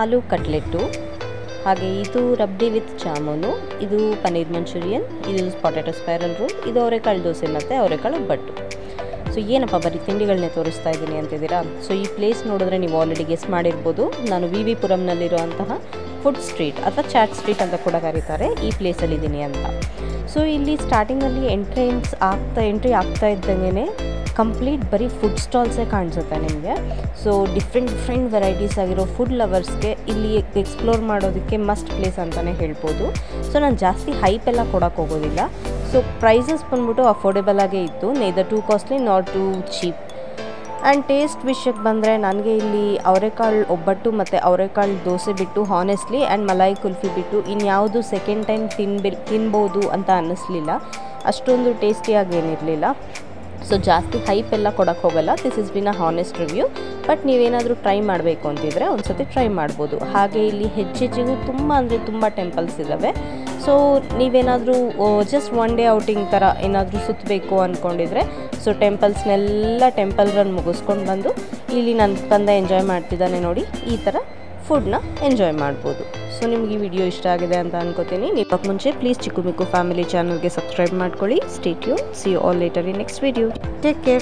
ಆಲೂ ಕಟ್ಲೆಟ್ಟು, ಹಾಗೆ ಇದು ರಬ್ಡಿ ವಿತ್ ಜಾಮೂನು, ಇದು ಪನ್ನೀರ್ ಮಂಚೂರಿಯನ್, ಇದು ಪೊಟ್ಯಾಟೊ ಸ್ಪೈರಲ್ ರೋಲ್, ಇದು ಅವರೆಕಾಳು ದೋಸೆ ಮತ್ತು ಅವರೆಕಾಳು ಒಬ್ಬಟ್ಟು. ಸೊ ಏನಪ್ಪ ಬರೀ ತಿಂಡಿಗಳನ್ನೇ ತೋರಿಸ್ತಾ ಇದ್ದೀನಿ ಅಂತಿದ್ದೀರಾ? ಸೊ ಈ ಪ್ಲೇಸ್ ನೋಡಿದ್ರೆ ನೀವು ಆಲ್ರೆಡಿ ಗೆಸ್ ಮಾಡಿರ್ಬೋದು. ನಾನು ವಿ ವಿ ಪುರಂನಲ್ಲಿರುವಂತಹ ಫುಡ್ ಸ್ಟ್ರೀಟ್ ಅಥವಾ ಚಾಟ್ ಸ್ಟ್ರೀಟ್ ಅಂತ ಕೂಡ ಕರೀತಾರೆ, ಈ ಪ್ಲೇಸಲ್ಲಿದ್ದೀನಿ ಅಂತ. ಸೊ ಇಲ್ಲಿ ಸ್ಟಾರ್ಟಿಂಗಲ್ಲಿ ಎಂಟ್ರಿ ಆಗ್ತಾ ಇದ್ದಂಗೆ ಕಂಪ್ಲೀಟ್ ಬರೀ ಫುಡ್ ಸ್ಟಾಲ್ಸೇ ಕಾಣಿಸುತ್ತೆ ನಿಮಗೆ. ಸೊ ಡಿಫ್ರೆಂಟ್ ವೆರೈಟೀಸ್ ಆಗಿರೋ ಫುಡ್ ಲವರ್ಸ್ಗೆ ಇಲ್ಲಿ ಎಕ್ಸ್ಪ್ಲೋರ್ ಮಾಡೋದಕ್ಕೆ ಮಸ್ಟ್ ಪ್ಲೇಸ್ ಅಂತಲೇ ಹೇಳ್ಬೋದು. ಸೊ ನಾನು ಜಾಸ್ತಿ ಹೈಪ್ ಎಲ್ಲ ಕೊಡೋಕ್ಕೆ ಹೋಗೋದಿಲ್ಲ. ಸೊ ಪ್ರೈಸಸ್ ಬಂದ್ಬಿಟ್ಟು ಅಫೋರ್ಡೆಬಲ್ ಆಗೇ ಇತ್ತು, neither two costly not two cheap. And taste ವಿಷಯಕ್ಕೆ ಬಂದರೆ ನನಗೆ ಇಲ್ಲಿ ಅವರೆಕಾಳು ಒಬ್ಬಟ್ಟು ಮತ್ತು ಅವರೆಕಾಳು ದೋಸೆ ಬಿಟ್ಟು ಹಾನೆಸ್ಟ್ಲಿ ಆ್ಯಂಡ್ ಮಲಾಯಿ ಕುಲ್ಫಿ ಬಿಟ್ಟು ಇನ್ಯಾವುದು ಸೆಕೆಂಡ್ ಟೈಮ್ ತಿನ್ಬೋದು ಅಂತ ಅನ್ನಿಸ್ಲಿಲ್ಲ. ಅಷ್ಟೊಂದು ಟೇಸ್ಟಿಯಾಗಿ ಏನಿರಲಿಲ್ಲ. ಸೊ ಜಾಸ್ತಿ ಹೈಪ್ ಎಲ್ಲ ಕೊಡೋಕ್ಕೆ ಹೋಗಲ್ಲ. This is been a honest review. But ನೀವೇನಾದರೂ ಟ್ರೈ ಮಾಡಬೇಕು ಅಂತಿದ್ರೆ ಒಂದು ಸತಿ ಟ್ರೈ ಮಾಡ್ಬೋದು. ಹಾಗೆ ಇಲ್ಲಿ ಹೆಚ್ಚೆಚ್ಚಿಗೂ ತುಂಬ ಟೆಂಪಲ್ಸ್ ಇದ್ದಾವೆ. ಸೊ ನೀವೇನಾದರೂ ಜಸ್ಟ್ ಒನ್ ಡೇ ಔಟಿಂಗ್ ಥರ ಏನಾದರೂ ಸುತ್ತಬೇಕು ಅಂದ್ಕೊಂಡಿದ್ರೆ ಸೊ ಟೆಂಪಲ್ ರನ್ ಮುಗಿಸ್ಕೊಂಡು ಬಂದು ಇಲ್ಲಿ ನನ್ನ ತಂದ ಎಂಜಾಯ್ ಮಾಡ್ತಿದ್ದಾನೆ ನೋಡಿ, ಈ ಥರ ಫುಡ್ನ ಎಂಜಾಯ್ ಮಾಡ್ಬೋದು. ಸೊ ನಿಮಗೆ ಈ ವಿಡಿಯೋ ಇಷ್ಟ ಆಗಿದೆ ಅಂತ ಅನ್ಕೋತೀನಿ. ನೀವು ಮುಂಚೆ ಪ್ಲೀಸ್ ಚಿಕ್ಕು ಮಿಕ್ಕು ಫ್ಯಾಮಿಲಿ ಚಾನಲ್ಗೆ ಸಬ್ಸ್ಕ್ರೈಬ್ ಮಾಡ್ಕೊಳ್ಳಿ. Stay tune. See you all later in next video. Take care.